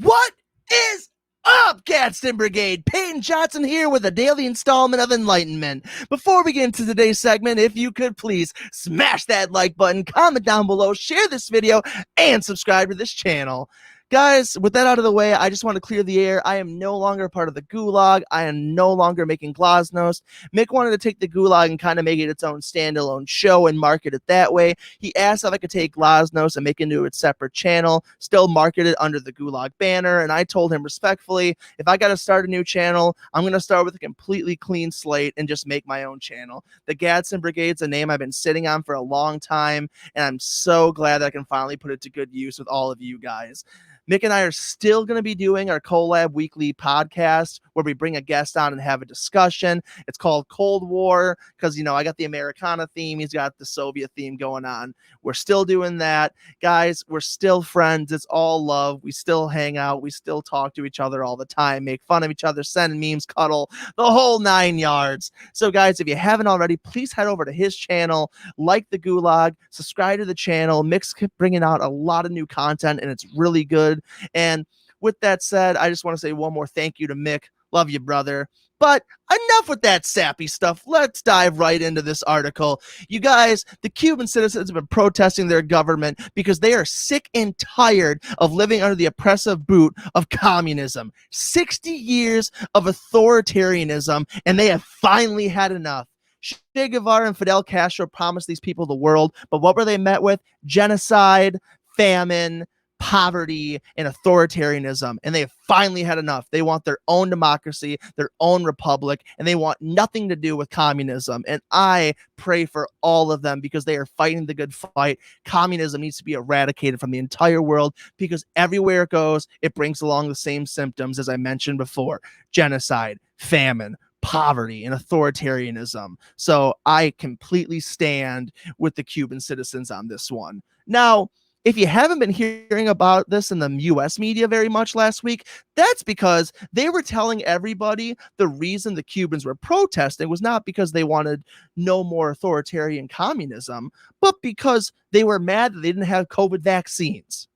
What is up, Gadsden Brigade? Peyton Johnson here with a daily installment of Enlightenment. Before we get into today's segment, if you could please smash that like button, comment down below, share this video, and subscribe to this channel. Guys, with that out of the way, I just want to clear the air. I am no longer part of the Gulag. I am no longer making Glasnost. Mick wanted to take the Gulag and kind of make it its own standalone show and market it that way. He asked if I could take Glasnost and make it into its separate channel, still market it under the Gulag banner, and I told him respectfully, if I got to start a new channel, I'm going to start with a completely clean slate and just make my own channel. The Gadsden Brigade's a name I've been sitting on for a long time, and I'm so glad that I can finally put it to good use with all of you guys. Mick and I are still going to be doing our collab weekly podcast where we bring a guest on and have a discussion. It's called Cold War because, you know, I got the Americana theme. He's got the Soviet theme going on. We're still doing that. Guys, we're still friends. It's all love. We still hang out. We still talk to each other all the time, make fun of each other, send memes, cuddle, the whole 9 yards. So, guys, if you haven't already, please head over to his channel, like the Gulag, subscribe to the channel. Mick's bringing out a lot of new content, and it's really good. And with that said, I just want to say one more thank you to Mick. Love you, brother. But enough with that sappy stuff. Let's dive right into this article. You guys, the Cuban citizens have been protesting their government because they are sick and tired of living under the oppressive boot of communism. 60 years of authoritarianism, and they have finally had enough. Che Guevara and Fidel Castro promised these people the world, but what were they met with? Genocide, famine, poverty, and authoritarianism, and they have finally had enough. They want their own democracy, their own republic, and they want nothing to do with communism. And I pray for all of them because they are fighting the good fight. Communism needs to be eradicated from the entire world because everywhere it goes, it brings along the same symptoms as I mentioned before: genocide, famine, poverty, and authoritarianism. So I completely stand with the Cuban citizens on this one. Now, if you haven't been hearing about this in the US media very much last week, that's because they were telling everybody the reason the Cubans were protesting was not because they wanted no more authoritarian communism, but because they were mad that they didn't have COVID vaccines.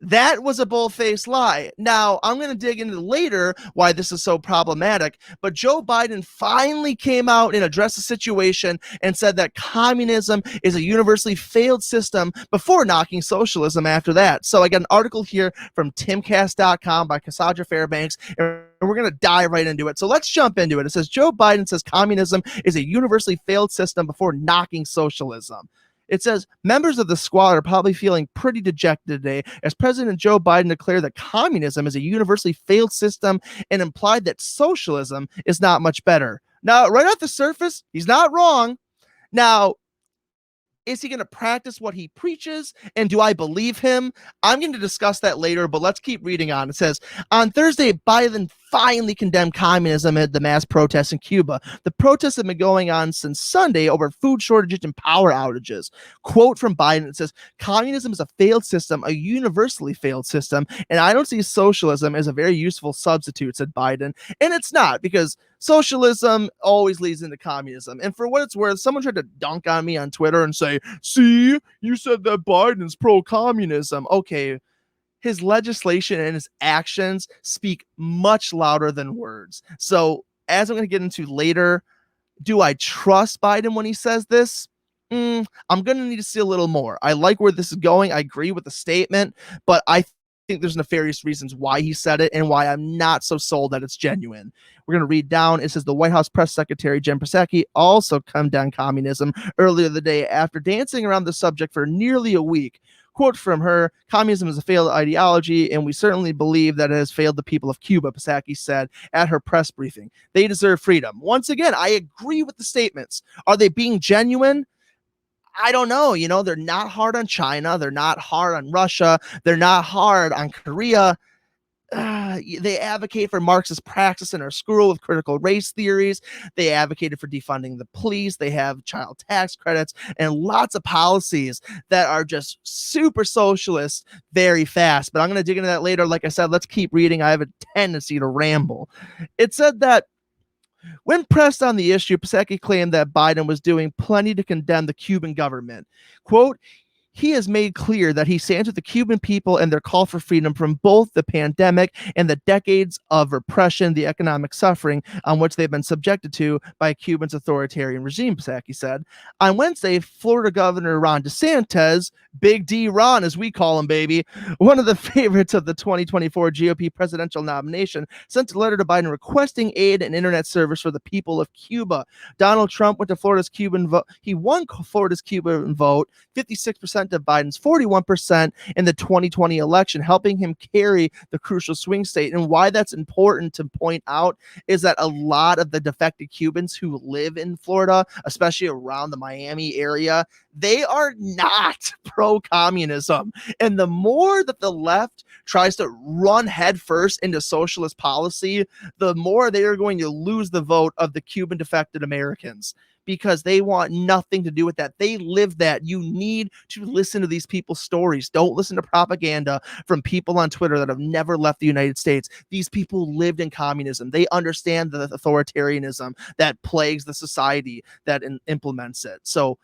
That was a bull-faced lie. Now, I'm going to dig into later why this is so problematic, but Joe Biden finally came out and addressed the situation and said that communism is a universally failed system before knocking socialism after that. So I got an article here from timcast.com by Cassandra Fairbanks, and we're going to dive right into it. So let's jump into it. It says Joe Biden says communism is a universally failed system before knocking socialism. It says members of the squad are probably feeling pretty dejected today as President Joe Biden declared that communism is a universally failed system and implied that socialism is not much better. Now, right off the surface, he's not wrong. Now, is he going to practice what he preaches? And do I believe him? I'm going to discuss that later, but let's keep reading on. It says, on Thursday, Biden finally condemned communism at the mass protests in Cuba. The protests have been going on since Sunday over food shortages and power outages. Quote from Biden, it says, communism is a failed system, a universally failed system, and I don't see socialism as a very useful substitute, said Biden. And it's not, because socialism always leads into communism. And for what it's worth, someone tried to dunk on me on Twitter and say, see, you said that Biden's pro-communism. Okay, his legislation and his actions speak much louder than words. So, as I'm going to get into later, do I trust Biden when he says this? I'm going to need to see a little more. I like where this is going. I agree with the statement, but I think there's nefarious reasons why he said it and why I'm not so sold that it's genuine. We're going to read down. It says the White House press secretary, Jen Psaki, also condemned communism earlier the day after dancing around the subject for nearly a week. Quote from her, communism is a failed ideology, and we certainly believe that it has failed the people of Cuba, Psaki said at her press briefing. They deserve freedom. Once again, I agree with the statements. Are they being genuine? I don't know. You know, they're not hard on China. They're not hard on Russia. They're not hard on Korea. They advocate for Marxist praxis in our school with critical race theories. They advocated for defunding the police. They have child tax credits and lots of policies that are just super socialist very fast. But I'm going to dig into that later. Like I said, let's keep reading. I have a tendency to ramble. It said that when pressed on the issue, Psaki claimed that Biden was doing plenty to condemn the Cuban government. Quote, he has made clear that he stands with the Cuban people and their call for freedom from both the pandemic and the decades of repression, the economic suffering on which they've been subjected to by Cuba's authoritarian regime, Psaki said. On Wednesday, Florida Governor Ron DeSantis, Big D Ron, as we call him, baby, one of the favorites of the 2024 GOP presidential nomination, sent a letter to Biden requesting aid and internet service for the people of Cuba. Donald Trump went to Florida's Cuban vote. He won Florida's Cuban vote, 56% of Biden's 41% in the 2020 election, helping him carry the crucial swing state. And why that's important to point out is that a lot of the defected Cubans who live in Florida, especially around the Miami area, they are not pro-communism. And the more that the left tries to run headfirst into socialist policy, the more they are going to lose the vote of the Cuban defected Americans, because they want nothing to do with that. They live that. You need to listen to these people's stories. Don't listen to propaganda from people on Twitter that have never left the United States. These people lived in communism. They understand the authoritarianism that plagues the society that implements it. So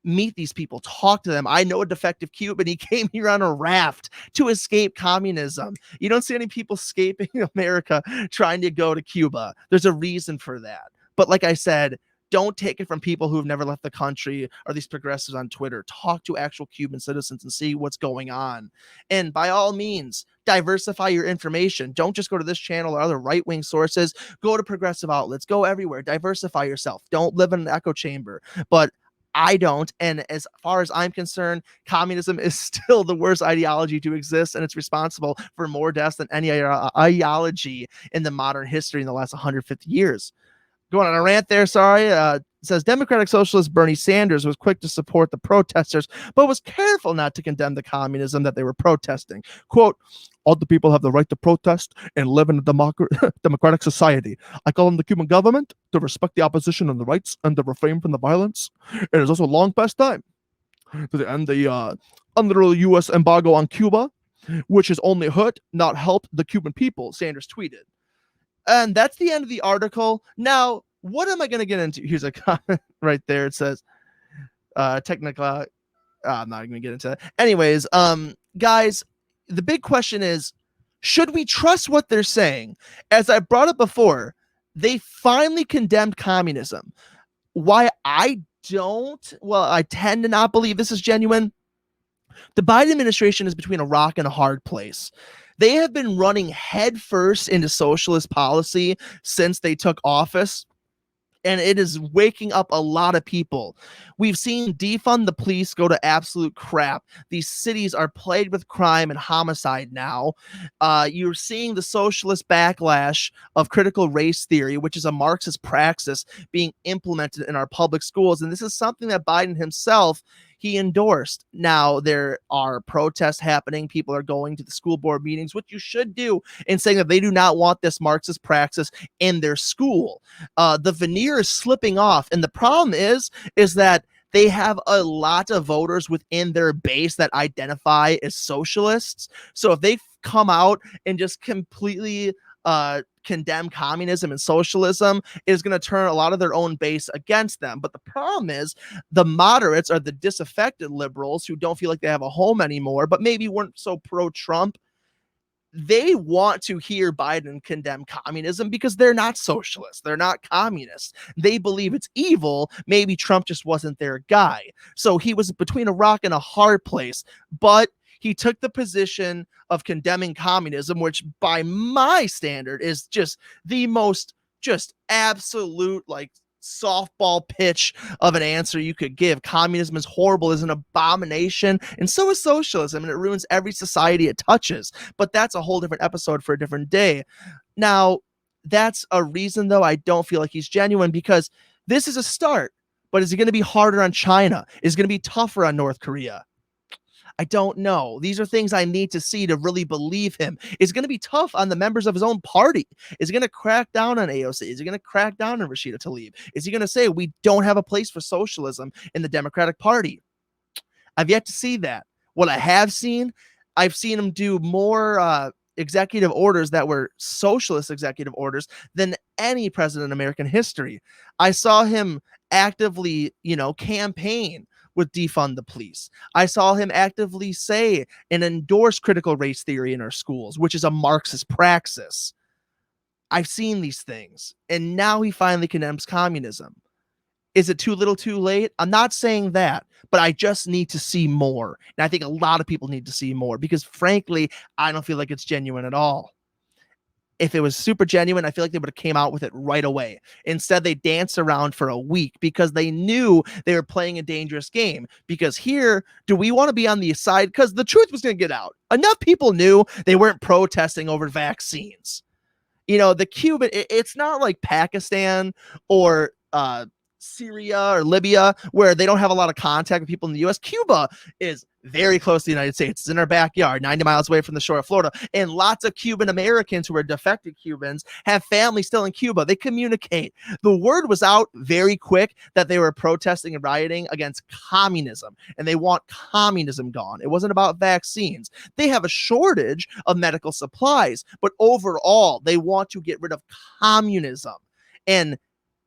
meet these people, talk to them. I know a defective Cuban. He came here on a raft to escape communism. You don't see any people escaping America trying to go to Cuba. There's a reason for that. But like I said, don't take it from people who've never left the country or these progressives on Twitter. Talk to actual Cuban citizens and see what's going on. And by all means, diversify your information. Don't just go to this channel or other right-wing sources. Go to progressive outlets. Go everywhere. Diversify yourself. Don't live in an echo chamber. But I don't. And as far as I'm concerned, communism is still the worst ideology to exist, and it's responsible for more deaths than any ideology in the modern history in the last 150 years. Going on a rant there, sorry. Says Democratic Socialist Bernie Sanders was quick to support the protesters, but was careful not to condemn the communism that they were protesting. Quote, all the people have the right to protest and live in a democratic society. I call on the Cuban government to respect the opposition and the rights and to refrain from the violence. It is also long past time to end the unliteral U.S. embargo on Cuba, which has only hurt, not helped the Cuban people, Sanders tweeted. And that's the end of the article. Now, what am I going to get into? Here's a comment right there. It says, technical. I'm not going to get into that. Anyways, guys, the big question is, should we trust what they're saying? As I brought up before, they finally condemned communism. Why I don't, well, I tend to not believe this is genuine. The Biden administration is between a rock and a hard place. They have been running headfirst into socialist policy since they took office, and it is waking up a lot of people. We've seen defund the police go to absolute crap. These cities are plagued with crime and homicide now. You're seeing the socialist backlash of critical race theory, which is a Marxist praxis, being implemented in our public schools. And this is something that Biden himself, he endorsed. Now, there are protests happening. People are going to the school board meetings, which you should do, and saying that they do not want this Marxist praxis in their school. The veneer is slipping off. And the problem is that they have a lot of voters within their base that identify as socialists. So if they come out and just completely condemn communism and socialism, is going to turn a lot of their own base against them. But the problem is the moderates are the disaffected liberals who don't feel like they have a home anymore, but maybe weren't so pro-Trump. They want to hear Biden condemn communism because they're not socialists. They're not communists. They believe it's evil. Maybe Trump just wasn't their guy. So he was between a rock and a hard place, but he took the position of condemning communism, which by my standard is just the most just absolute like softball pitch of an answer you could give. Communism is horrible, is an abomination, and so is socialism, and it ruins every society it touches. But that's a whole different episode for a different day. Now, that's a reason, though, I don't feel like he's genuine, because this is a start. But is it going to be harder on China? Is it going to be tougher on North Korea? I don't know. These are things I need to see to really believe him. Is going to be tough on the members of his own party. Is he going to crack down on AOC? Is he going to crack down on Rashida Tlaib? Is he going to say we don't have a place for socialism in the Democratic Party? I've yet to see that. What I have seen, I've seen him do more executive orders that were socialist executive orders than any president in American history. I saw him actively, campaign with defund the police. I saw him actively say and endorse critical race theory in our schools, which is a Marxist praxis. I've seen these things, and now he finally condemns communism. Is it too little too late? I'm not saying that, but I just need to see more. And I think a lot of people need to see more because, frankly, I don't feel like it's genuine at all. If it was super genuine, I feel like they would have came out with it right away. Instead, they danced around for a week because they knew they were playing a dangerous game. Because here, do we want to be on the side? Because the truth was going to get out. Enough people knew they weren't protesting over vaccines. The Cuban, it's not like Pakistan or Syria or Libya where they don't have a lot of contact with people in the US. Cuba is very close to the United States. It's in our backyard, 90 miles away from the shore of Florida. And lots of Cuban Americans who are defected Cubans have family still in Cuba. They communicate. The word was out very quick that they were protesting and rioting against communism, and they want communism gone. It wasn't about vaccines. They have a shortage of medical supplies, but overall, they want to get rid of communism. And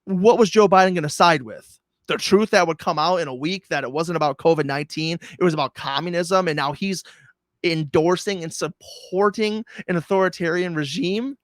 what was Joe Biden going to side with? The truth that would come out in a week that it wasn't about COVID-19, it was about communism, and now he's endorsing and supporting an authoritarian regime?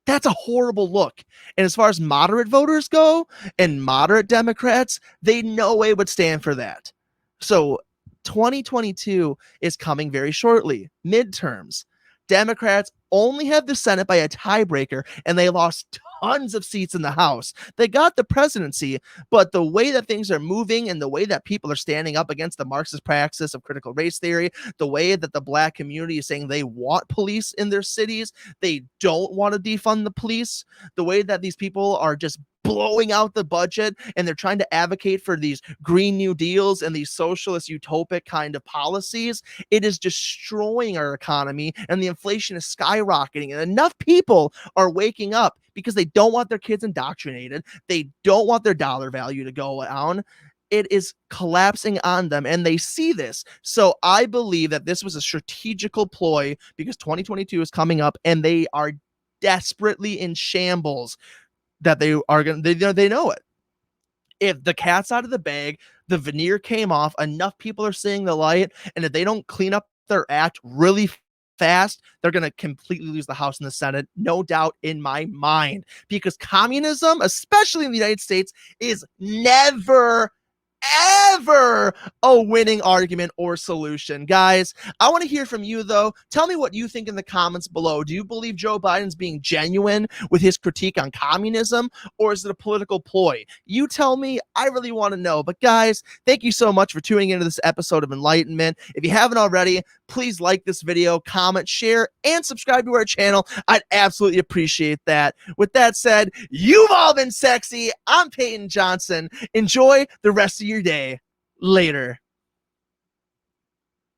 That's a horrible look. And as far as moderate voters go and moderate Democrats, they no way would stand for that. So 2022 is coming very shortly. Midterms. Democrats only have the Senate by a tiebreaker, and they lost tons of seats in the House. They got the presidency, but the way that things are moving and the way that people are standing up against the Marxist praxis of critical race theory, the way that the Black community is saying they want police in their cities, they don't want to defund the police, the way that these people are just blowing out the budget and they're trying to advocate for these Green New Deals and these socialist utopic kind of policies, it is destroying our economy and the inflation is skyrocketing. And enough people are waking up because they don't want their kids indoctrinated. They don't want their dollar value to go down. It is collapsing on them and they see this. So I believe that this was a strategical ploy because 2022 is coming up and they are desperately in shambles that they are going to, they know it. If the cat's out of the bag, the veneer came off, enough people are seeing the light, and if they don't clean up their act really fast, they're going to completely lose the House and the Senate, no doubt in my mind, because communism, especially in the United States, is never ever a winning argument or solution. Guys, I want to hear from you though. Tell me what you think in the comments below. Do you believe Joe Biden's being genuine with his critique on communism, or is it a political ploy? You tell me. I really want to know. But guys, thank you so much for tuning into this episode of Enlightenment. If you haven't already, please like this video, comment, share, and subscribe to our channel. I'd absolutely appreciate that. With that said, you've all been sexy. I'm Peyton Johnson. Enjoy the rest of your day. Later.